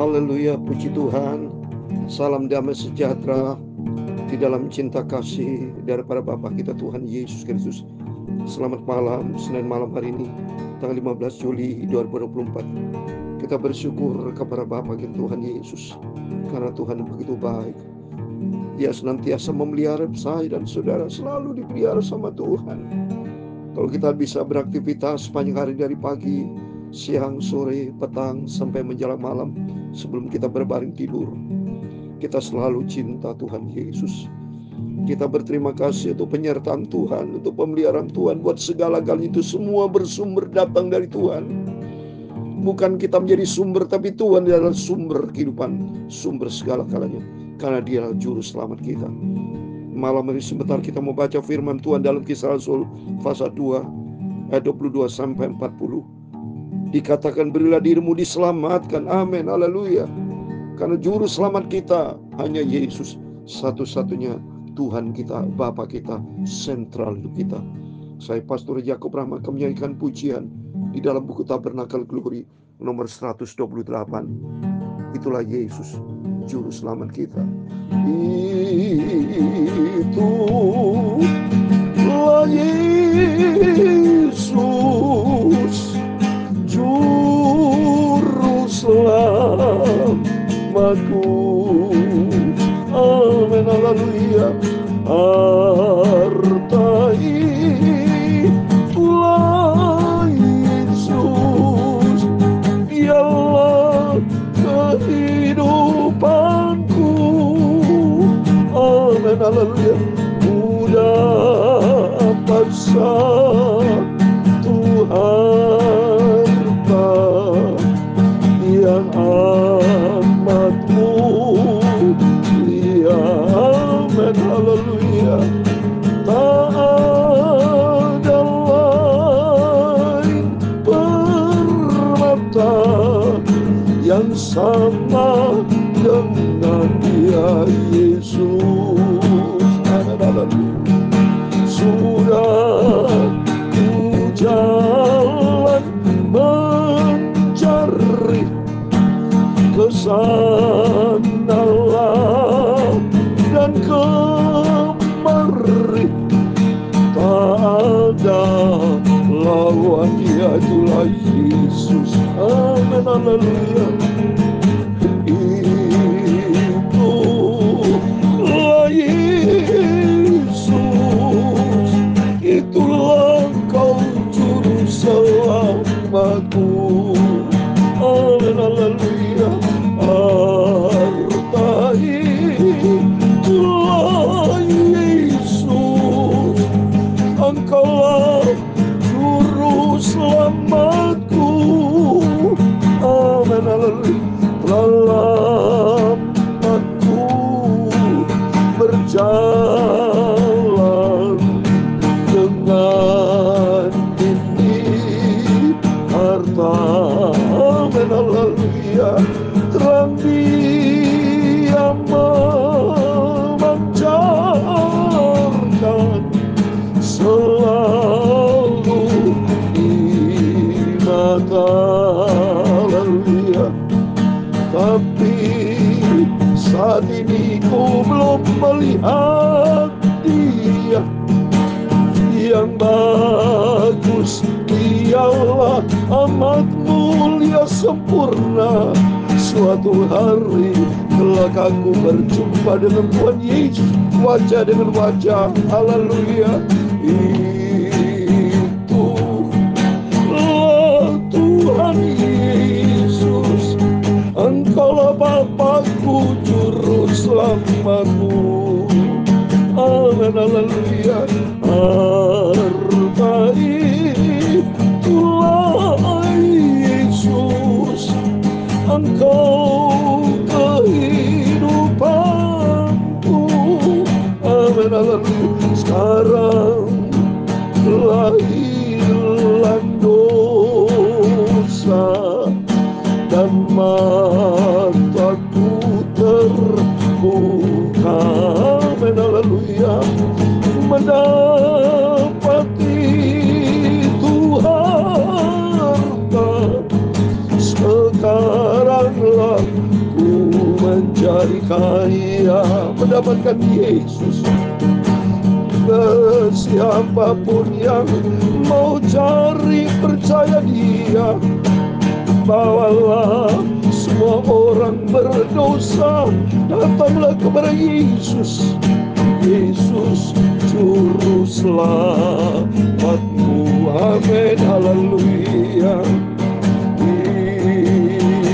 Haleluya, puji Tuhan. Salam damai sejahtera di dalam cinta kasih daripada Bapa kita Tuhan Yesus Kristus. Selamat malam, Senin malam hari ini, tanggal 15 Juli 2024. Kita bersyukur kepada Bapa kita Tuhan Yesus, karena Tuhan begitu baik. Dia senantiasa memelihara saya dan saudara, selalu dipelihara sama Tuhan. Kalau kita bisa beraktivitas sepanjang hari dari pagi, siang, sore, petang, sampai menjelang malam, sebelum kita berbaring tidur, kita selalu cinta Tuhan Yesus. Kita berterima kasih untuk penyertaan Tuhan, untuk pemeliharaan Tuhan, buat segala-galanya itu semua bersumber datang dari Tuhan. Bukan kita menjadi sumber, tapi Tuhan adalah sumber kehidupan, sumber segala-galanya, karena Dia adalah juru selamat kita. Malam ini sebentar kita mau baca firman Tuhan dalam Kisah Rasul pasal 2 ayat 22 sampai 40. Dikatakan, berilah dirimu diselamatkan. Amin, haleluya. Karena juru selamat kita hanya Yesus, satu-satunya Tuhan kita, Bapa kita, sentral hidup kita. Saya Pastor Yakob Rahmat akan menyanyikan pujian di dalam buku Tabernakel Glory nomor 128. Itulah Yesus, juru selamat kita. Itulah Yesus, juru selamatku. Amin, haleluya. Itulah Yesus, Dialah kehidupanku. Amin, haleluya. Mudah paksa Tuhan yang amat mulia. Amin, haleluya. Tak ada lain permata yang sama dengan Dia Yesus. Amin, haleluya. Sudah ku jalan mencari kesanalah dan kemari, tak ada lawan Dia, itulah Yesus. Amin, haleluya. Itulah Yesus, itulah Engkau juru selamatku. Amin, haleluya. Itulah Yesus, Engkaulah juru selamatku. Amin, haleluya. Dalam aku berjalan dengan ini harta. Amin, haleluya. Terang Dia memancarkan selalu di mata. Haleluya. Tapi saat ini ku belum melihat Dia yang bagus. Dialah amat mulia sempurna. Suatu hari kelak aku berjumpa dengan Tuhan Yesus, wajah dengan wajah. Haleluya. Itulah Tuhan Yesus, Engkaulah Bapakku, juru selamatku. Amin, haleluya. Harta itulah Yesus, Engkau kehidupanku. Amin, haleluya. Sekarang telah hilang dosa dan mataku terbuka. Amin, haleluya. Mendapati Tuhan sekaranglah menjadi kaya, mendapatkan Yesus. Siapapun yang mau cari percaya Dia, bawalah semua orang berdosa, datanglah kepada Yesus. Yesus juru selamatmu. Amin, haleluya.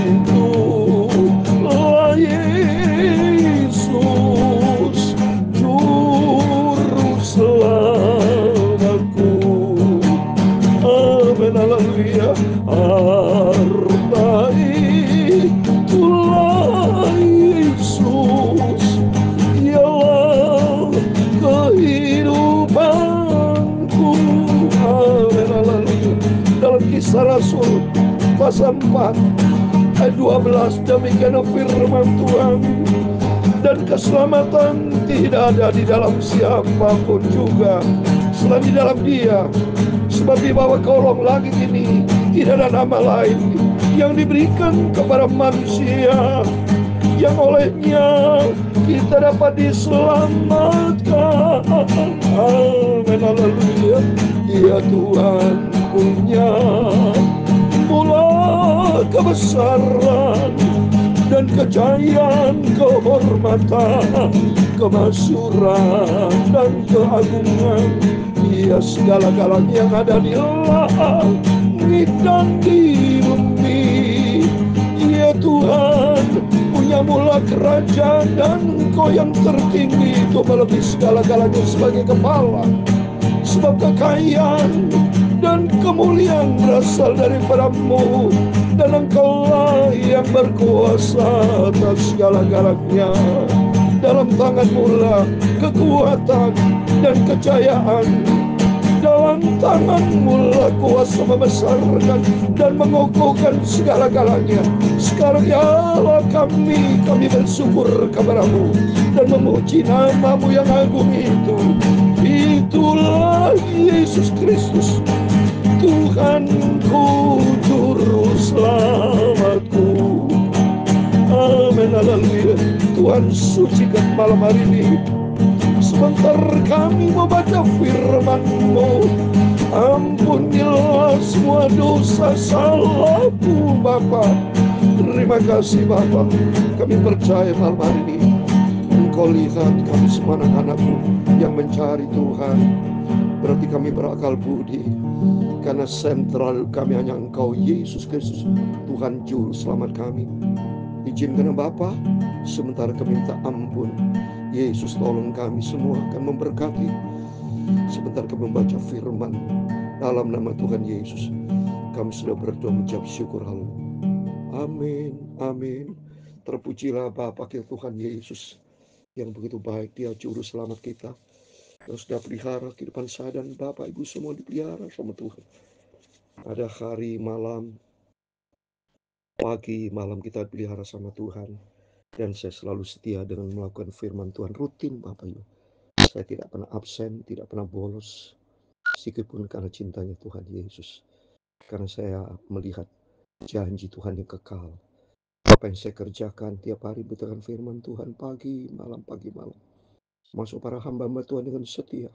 Itulah Yesus juru selamatku. Amin, haleluya. Harta itulah Yesus, ialah kehidupanku. Amin, haleluya. Dalam Kisah Rasul pasal 4 ayat 12, demikian firman Tuhan, dan keselamatan tidak ada di dalam siapapun juga selain di dalam Dia, sebab di bawah kolong langit ini tidak ada nama lain yang diberikan kepada manusia yang olehnya kita dapat diselamatkan. Amin, haleluya. Ya Tuhan punya mula kebesaran dan kejayaan, kehormatan, kemasyuran dan keagungan. Dia segala-galanya yang ada di langit dan di bumi. Ya Tuhan punya mula kerajaan, dan Engkau yang tertinggi itu melebihi segala-galanya sebagai kepala. Sebab kekayaan dan kemuliaan berasal daripada-Mu, dan Engkaulah yang berkuasa atas segala-galanya. Dalam tangan-Mu lah kekuatan dan kejayaan. Dalam tangan-Mu lah kuasa membesarkan dan mengukuhkan segala-galanya. Sekarang ya Allah, kami bersyukur kepada-Mu dan memuji nama-Mu yang agung itu. Itulah Yesus Kristus, Tuhanku, juru selamatku. Amin, haleluya. Tuhan sucikan malam hari ini. Sebentar kami membaca firman-Mu. Ampunilah semua dosa salahku, Bapa. Terima kasih, Bapa. Kami percaya malam hari ini Engkau lihat kami semua anak-anak-Mu yang mencari Tuhan. Berarti kami berakal budi, karena sentral kami hanya Engkau, Yesus Kristus, Tuhan juru selamat kami. Izinkan Bapa, sementara kami minta ampun, Yesus tolong kami semua akan memberkati. Sebentar kami membaca firman dalam nama Tuhan Yesus. Kami sudah berdoa mengucap syukur, haleluya. Amin, amin. Terpujilah Bapa kita Tuhan Yesus yang begitu baik. Dia juru selamat kita, yang sudah pelihara kehidupan saya dan Bapak Ibu semua dipelihara sama Tuhan. Ada hari, malam, pagi, malam kita dipelihara sama Tuhan. Dan saya selalu setia dengan melakukan firman Tuhan rutin, Bapak Ibu. Saya tidak pernah absen, tidak pernah bolos, meskipun karena cintanya Tuhan Yesus. Karena saya melihat janji Tuhan yang kekal. Apa yang saya kerjakan tiap hari berdasarkan firman Tuhan pagi malam. Masuk para hamba-hamba Tuhan dengan setia.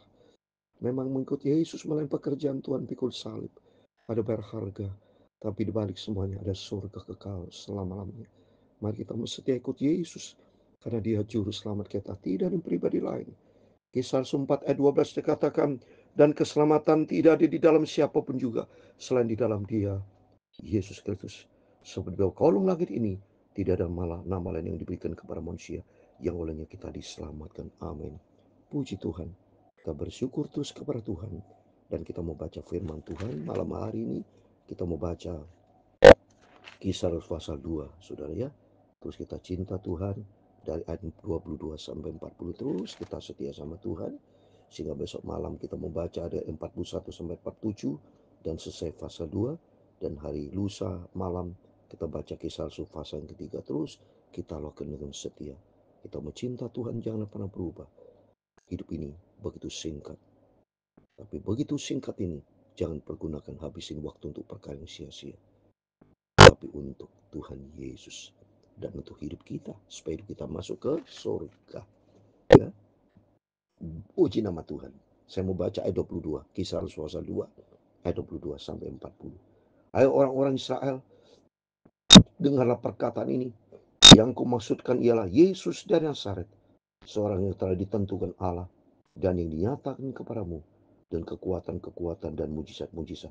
Memang mengikut Yesus melayan pekerjaan Tuhan pikul salib. Ada berharga. Tapi dibalik semuanya ada surga kekal selama-lamanya. Mari kita setia ikut Yesus, karena Dia juru selamat kita, tidak ada pribadi lain. Kisah 4 ayat 12 dikatakan, dan keselamatan tidak ada di dalam siapapun juga selain di dalam Dia, Yesus Kristus. Sebab di bawah kolong langit ini tidak ada nama lain yang diberikan kepada manusia yang olehnya kita diselamatkan. Amin. Puji Tuhan. Kita bersyukur terus kepada Tuhan. Dan kita mau baca firman Tuhan malam hari ini. Kita mau baca Kisah pasal 2, saudara ya. Terus kita cinta Tuhan dari ayat 22 sampai 40, terus kita setia sama Tuhan. Sehingga besok malam kita membaca ada 41 sampai 47 dan selesai pasal 2. Dan hari lusa malam kita baca Kisah Rasul pasal yang ketiga. Terus kita lakukan dengan setia. Kita mencinta Tuhan, jangan pernah berubah. Hidup ini begitu singkat. Tapi begitu singkat ini, jangan pergunakan habisin waktu untuk perkara yang sia-sia. Tapi untuk Tuhan Yesus. dan untuk hidup kita, supaya hidup kita masuk ke surga. Ya. Puji nama Tuhan. Saya mau baca ayat 22, Kisah Rasul 2, ayat 22 sampai 40. Ayo orang-orang Israel, dengarlah perkataan ini. Yang kumaksudkan ialah Yesus dari Nazaret, seorang yang telah ditentukan Allah dan yang dinyatakan kepadamu, dan kekuatan-kekuatan dan mujizat-mujizat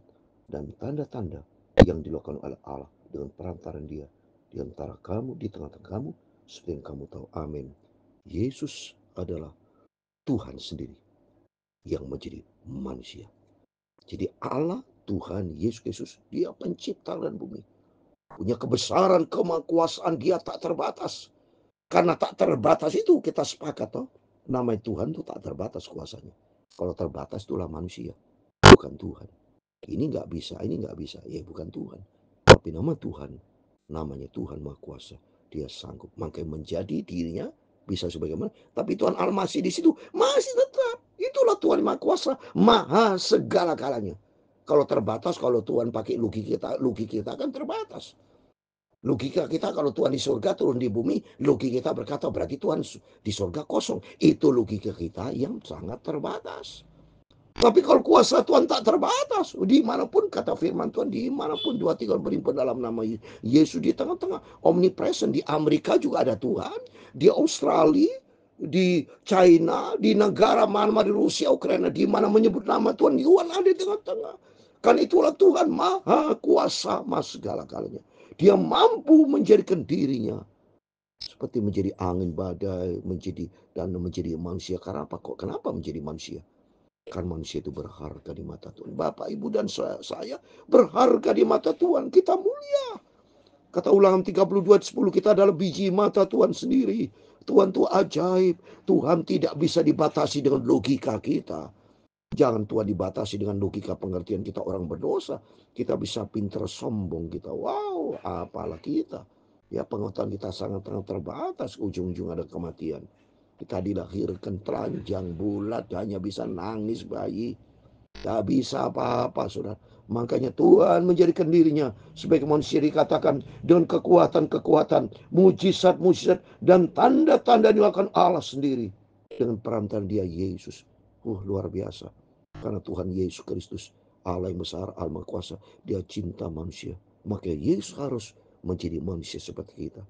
dan tanda-tanda yang dilakukan oleh Allah dengan perantaran Dia di antara kamu, di tengah-tengah kamu, seperti yang kamu tahu. Amin. Yesus adalah Tuhan sendiri yang menjadi manusia. Jadi Allah, Tuhan Yesus Kristus, Dia pencipta dan bumi, punya kebesaran, kemahakuasaan, Dia tak terbatas. Karena tak terbatas itu kita sepakat toh, namanya Tuhan itu tak terbatas kuasanya. Kalau terbatas itulah manusia, bukan Tuhan. Ini nggak bisa, ini nggak bisa, ya bukan Tuhan. Tapi nama Tuhan, namanya Tuhan Maha Kuasa. Dia sanggup, makanya menjadi dirinya bisa sebagaimana. Tapi Tuhan Allah masih di situ, masih tetap. Itulah Tuhan Maha Kuasa, Maha segala-galanya. Kalau terbatas, kalau Tuhan pakai logika kita kan terbatas. Logika kita kalau Tuhan di surga turun di bumi, logika kita berkata berarti Tuhan di surga kosong. Itu logika kita yang sangat terbatas. Tapi kalau kuasa Tuhan tak terbatas, dimanapun kata firman Tuhan, dimanapun dua tiga berhimpun dalam nama Yesus, di tengah-tengah, omnipresent. Di Amerika juga ada Tuhan, di Australia, di China, di negara mana, di Rusia, Ukraina, di mana menyebut nama Tuhan, Tuhan ada di tengah-tengah. Kan itulah Tuhan Maha Kuasa, Maha segala-galanya. Dia mampu menjadikan dirinya seperti menjadi angin badai, menjadi manusia. Karena apa kok? Kenapa menjadi manusia? Karena manusia itu berharga di mata Tuhan. Bapak, Ibu, dan saya berharga di mata Tuhan. Kita mulia. Kata Ulangan 32:10, kita adalah biji mata Tuhan sendiri. Tuhan itu ajaib. Tuhan tidak bisa dibatasi dengan logika kita. Jangan Tuhan dibatasi dengan logika pengertian kita orang berdosa. Kita bisa pintar sombong kita. Wow, apalah kita. Ya, pengetahuan kita sangat-sangat terbatas. Ujung-ujung ada kematian. Kita dilahirkan telanjang bulat, hanya bisa nangis bayi. Tak bisa apa-apa, saudara. Makanya Tuhan menjadikan dirinya sebagai manusia, dikatakan dengan kekuatan-kekuatan, mujizat-mujizat, dan tanda-tanda dilakukan Allah sendiri dengan perantaran Dia Yesus. Luar biasa. Karena Tuhan Yesus Kristus, Allah yang besar, Allah Maha Kuasa, Dia cinta manusia. Maka Yesus harus menjadi manusia seperti kita.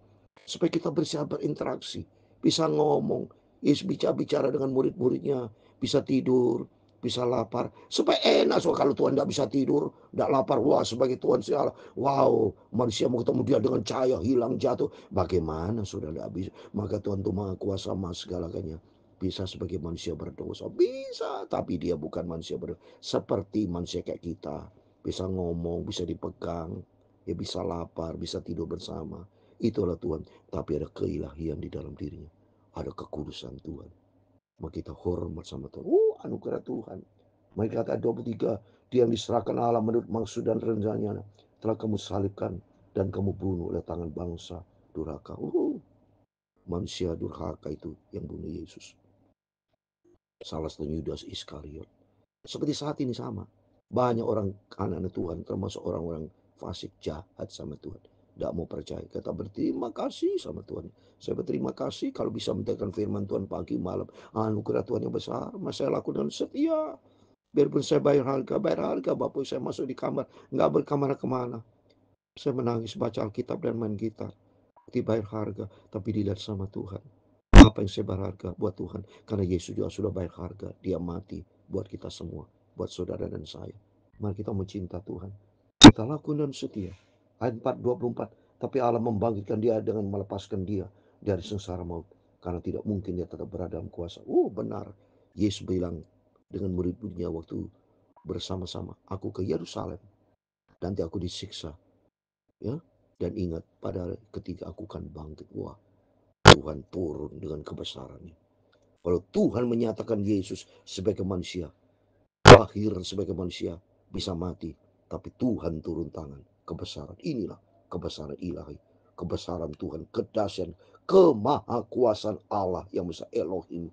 Supaya kita bisa berinteraksi, bisa ngomong, Yesus bicara dengan murid-muridnya, bisa tidur, bisa lapar. Supaya enak, so kalau Tuhan tidak bisa tidur, tidak lapar, wah sebagai Tuhan Allah, wow, manusia mau ketemu Dia dengan cahaya, hilang, jatuh. Bagaimana sudah tidak bisa? Maka Tuhan itu Maha Kuasa, Maha segala-galanya. Bisa sebagai manusia berdosa, bisa, tapi Dia bukan manusia berdosa. Seperti manusia kayak kita, bisa ngomong, bisa dipegang, ya bisa lapar, bisa tidur bersama. Itulah Tuhan. Tapi ada keilahian di dalam dirinya, ada kekudusan Tuhan. Maka kita hormat sama Tuhan. Anugerah Tuhan. Mereka kata 23, Dia yang diserahkan Allah menurut maksud dan rencananya telah kamu salibkan dan kamu bunuh oleh tangan bangsa durhaka. Manusia durhaka itu yang bunuh Yesus. Salah satunya Yudas Iskariot. Seperti saat ini sama. Banyak orang anak-anak Tuhan, termasuk orang-orang fasik, jahat sama Tuhan. Tidak mau percaya. Kata berterima kasih sama Tuhan. Saya berterima kasih kalau bisa mendengarkan firman Tuhan pagi malam. Anugerah Tuhan yang besar. Mas saya lakukan setia. Biarpun saya bayar harga. Bapak saya masuk di kamar. Nggak berkamar kemana. Saya menangis baca Alkitab dan main gitar. Dibayar harga. Tapi dilihat sama Tuhan. Apa yang saya berharga buat Tuhan. Karena Yesus juga sudah bayar harga. Dia mati buat kita semua. Buat saudara dan saya. Mari kita mencinta Tuhan. Kita lakukan dan setia. Ayat 4:24. Tapi Allah membangkitkan dia dengan melepaskan dia dari sengsara maut. Karena tidak mungkin dia tetap berada dalam kuasa. Benar. Yesus bilang dengan murid-muridnya waktu bersama-sama. Aku ke Yerusalem. Nanti aku disiksa. Ya. Dan ingat pada ketika aku akan bangkit. Tuhan turun dengan kebesarannya. Kalau Tuhan menyatakan Yesus sebagai manusia, lahir sebagai manusia, bisa mati. Tapi Tuhan turun tangan. Kebesaran. Inilah kebesaran ilahi. Kebesaran Tuhan. Kedahsyatan. Kemahakuasaan Allah yang besar. Elohim.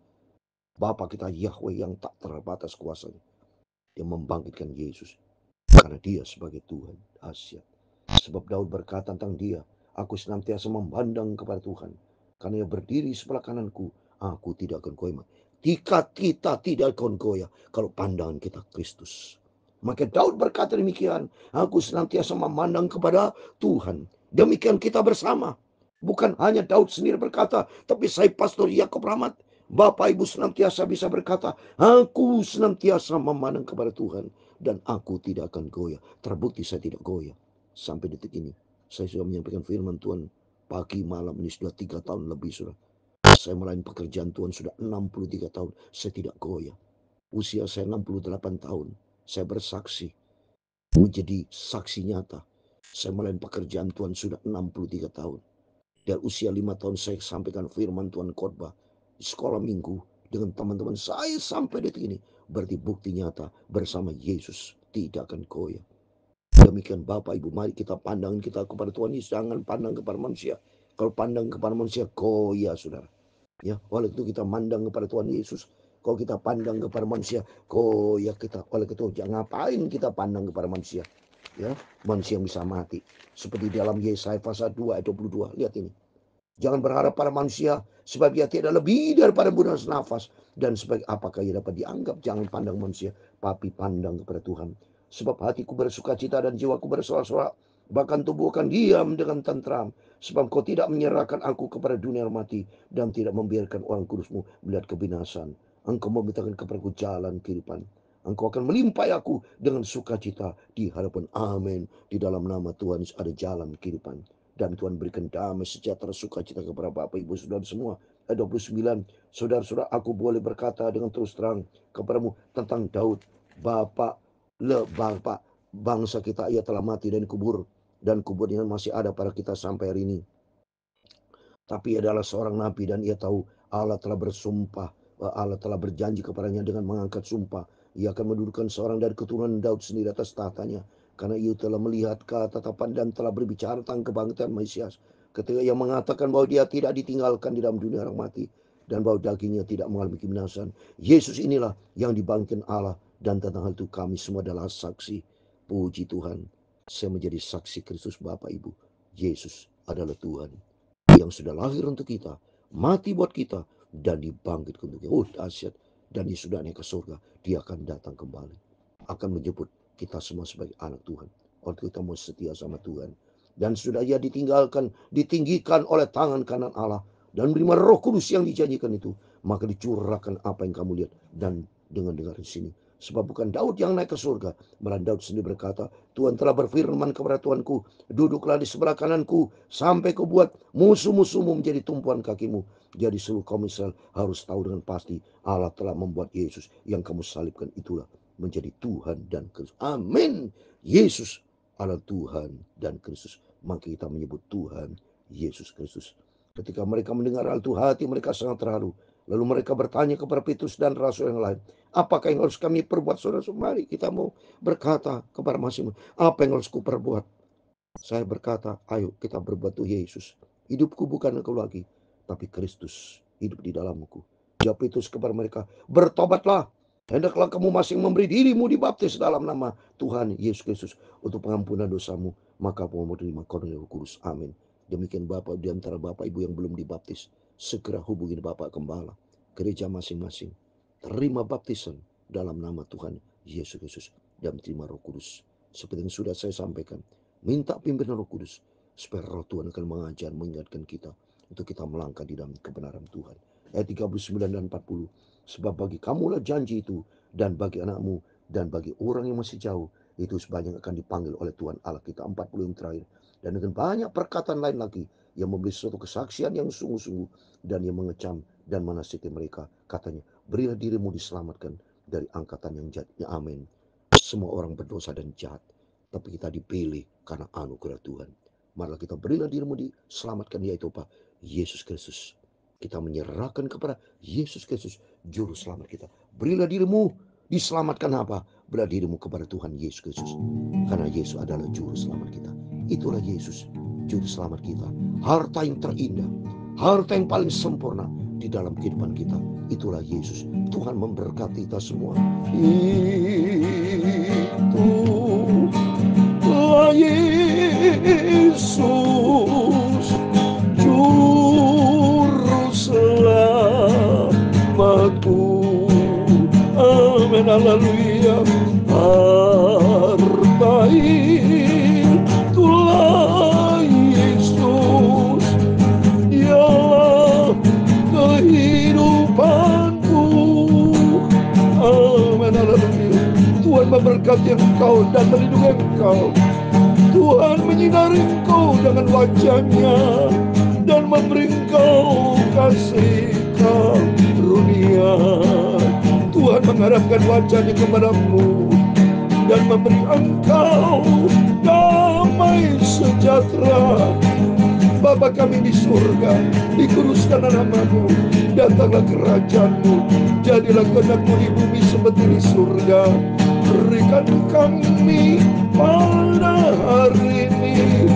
Bapa kita Yahweh yang tak terbatas kuasanya. Yang membangkitkan Yesus. Karena dia sebagai Tuhan. Dahsyat. Sebab Daud berkata tentang dia. Aku senantiasa memandang kepada Tuhan. Karena ia berdiri sebelah kananku, aku tidak akan goyah. Jika kita tidak akan goyah, kalau pandangan kita Kristus. Maka Daud berkata demikian, aku senantiasa memandang kepada Tuhan. Demikian kita bersama. Bukan hanya Daud sendiri berkata, tapi saya Pastor Yakob Rahmat, Bapak Ibu senantiasa bisa berkata, aku senantiasa memandang kepada Tuhan. Dan aku tidak akan goyah. Terbukti saya tidak goyah. Sampai detik ini, saya sudah menyampaikan firman Tuhan pagi malam ini sudah 3 tahun lebih sudah. Saya melayani pekerjaan Tuhan sudah 63 tahun. Saya tidak goyah. Usia saya 68 tahun. Saya bersaksi. Menjadi saksi nyata. Saya melayani pekerjaan Tuhan sudah 63 tahun. Dan usia 5 tahun saya sampaikan firman Tuhan khotbah di sekolah minggu dengan teman-teman saya sampai detik ini. Berarti bukti nyata bersama Yesus tidak akan goyah. Demikian Bapak Ibu, mari kita pandang kita kepada Tuhan Yesus, jangan pandang kepada manusia. Kalau pandang kepada manusia, goyah saudara. Ya, oleh itu kita mandang kepada Tuhan Yesus. Kalau kita pandang kepada manusia, goyah kita. Oleh itu jangan ngapain kita pandang kepada manusia. Ya, manusia yang bisa mati. Seperti dalam Yesaya pasal 2 ayat 22. Lihat ini. Jangan berharap pada manusia sebab ia tidak lebih daripada bulan nafas. Dan sebagai apakah ia dapat dianggap. Jangan pandang manusia, tapi pandang kepada Tuhan. Sebab hatiku bersukacita dan jiwaku bersorak-sorak. Bahkan tubuh akan diam dengan tentram. Sebab kau tidak menyerahkan aku kepada dunia mati. Dan tidak membiarkan orang kudusmu melihat kebinasan. Engkau memintakan kepadaku jalan kehidupan. Engkau akan melimpahi aku dengan sukacita di hadapan. Amin. Di dalam nama Tuhan ada jalan kehidupan. Dan Tuhan berikan damai sejahtera sukacita kepada Bapak Ibu Saudara semua. Ayat 29. Saudara-saudara, aku boleh berkata dengan terus terang kepadamu tentang Daud. Bapak bangsa kita, ia telah mati dan kubur. Dan kuburnya masih ada pada kita sampai hari ini. Tapi ia adalah seorang nabi dan ia tahu Allah telah bersumpah. Allah telah berjanji kepadanya dengan mengangkat sumpah. Ia akan mendudukan seorang dari keturunan Daud sendiri atas tahtanya. Karena ia telah melihat ketetapan dan telah berbicara tentang kebangkitan Mesias. Ketika ia mengatakan bahwa dia tidak ditinggalkan di dalam dunia orang mati. Dan bahwa dagingnya tidak mengalami kebinasan. Yesus inilah yang dibangkitkan Allah. Dan tentang hal itu kami semua adalah saksi. Puji Tuhan. Saya menjadi saksi Kristus Bapak Ibu. Yesus adalah Tuhan. Yang sudah lahir untuk kita. Mati buat kita. Dan dibangkitkan untuk kita. Oh dahsyat. Dan dia sudah naik ke surga. Dia akan datang kembali. Akan menjemput kita semua sebagai anak Tuhan. Waktu kita mau setia sama Tuhan. Dan sudah ia ditinggikan oleh tangan kanan Allah. Dan menerima Roh Kudus yang dijanjikan itu. Maka dicurahkan apa yang kamu lihat. Dan dengan dengar di sini. Sebab bukan Daud yang naik ke surga. Malah Daud sendiri berkata, Tuhan telah berfirman kepada Tuanku, duduklah di sebelah kananku, sampai kau buat musuh-musuhmu menjadi tumpuan kakimu. Jadi seluruh kaum Israel harus tahu dengan pasti, Allah telah membuat Yesus yang kamu salibkan itulah menjadi Tuhan dan Kristus. Amin. Yesus adalah Tuhan dan Kristus. Maka kita menyebut Tuhan Yesus Kristus. Ketika mereka mendengar hal itu, hati mereka sangat terharu. Lalu mereka bertanya kepada Petrus dan rasul yang lain, apakah yang harus kami perbuat, saudara-saudara? Mari kita mau berkata kepada masing-masing, apa yang harus kuperbuat? Saya berkata, ayo kita berbuat untuk Yesus. Hidupku bukan engkau lagi, tapi Kristus hidup di dalamku. Jawab Petrus kepada mereka, bertobatlah. Hendaklah kamu masing memberi dirimu dibaptis dalam nama Tuhan Yesus Kristus untuk pengampunan dosamu. Maka kamu menerima karunia Roh Kudus. Amin. Demikian Bapak di antara Bapak Ibu yang belum dibaptis, segera hubungi Bapak Gembala, gereja masing-masing. Terima baptisan dalam nama Tuhan Yesus Kristus dan terima Roh Kudus. Seperti yang sudah saya sampaikan, minta pimpinan Roh Kudus supaya Roh Tuhan akan mengajar, mengingatkan kita untuk kita melangkah di dalam kebenaran Tuhan. Ayat 39 dan 40. Sebab bagi kamulah janji itu, dan bagi anakmu, dan bagi orang yang masih jauh, itu sebanyak akan dipanggil oleh Tuhan Allah kita. 40 yang terakhir. Dan dengan banyak perkataan lain lagi yang memberi suatu kesaksian yang sungguh-sungguh dan yang mengecam dan menasihati mereka. Katanya, berilah dirimu diselamatkan dari angkatan yang jahat. Ya, amin. Semua orang berdosa dan jahat, tapi kita dipilih karena anugerah Tuhan. Marilah kita berilah dirimu diselamatkan, yaitu apa? Yesus Kristus. Kita menyerahkan kepada Yesus Kristus, juru selamat kita. Berilah dirimu diselamatkan apa? Berilah dirimu kepada Tuhan Yesus Kristus. Karena Yesus adalah juru selamat kita. Itulah Yesus, juru selamat kita. Harta yang terindah, harta yang paling sempurna di dalam kehidupan kita. Itulah Yesus. Tuhan memberkati kita semua. Itulah Yesus. Haleluya. Itulah Yesus, dialah kehidupanku. Amin. Haleluya. Tuhan memberkati engkau dan melindungi engkau. Tuhan menyinari engkau dengan wajah-Nya dan memberi engkau kasih karunia. Tuhan menghadapkan wajah-Nya kepadamu dan memberi engkau damai sejahtera. Bapa kami di surga, dikuduskanlah nama-Mu, datanglah kerajaan-Mu, jadilah kehendak-Mu di bumi seperti di surga. Berikan kami pada hari ini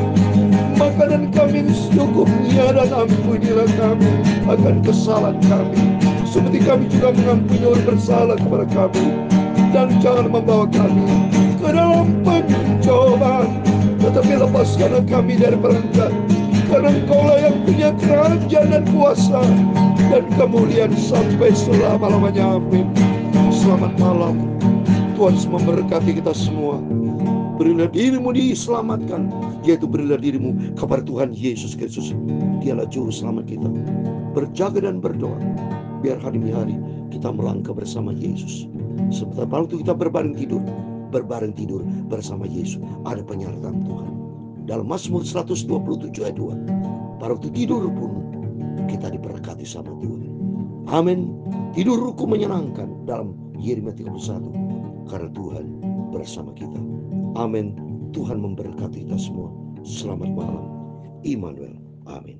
makanan kami secukupnya, dan ampunilah kami akan kesalahan kami, seperti kami juga mengampuni orang bersalah kepada kami. Dan jangan membawa kami ke dalam pencobaan, tetapi lepaskanlah kami dari perangkat. Karena Engkaulah yang punya kerajaan dan kuasa dan kemuliaan sampai selama-lamanya. Amin. Selamat malam. Tuhan memberkati kita semua. Berilah dirimu diselamatkan, yaitu berilah dirimu kepada Tuhan Yesus Kristus. Dialah juru selamat kita. Berjaga dan berdoa, biar hari demi hari kita melangkah bersama Yesus. Sebentar waktu kita berbaring tidur bersama Yesus, ada penyertaan Tuhan. Dalam Mazmur 127 ayat 2, pada waktu tidur pun kita diberkati sama Tuhan. Amin. Tidurku menyenangkan dalam Yeremia 31, karena Tuhan bersama kita. Amin. Tuhan memberkati kita semua. Selamat malam. Immanuel. Amin.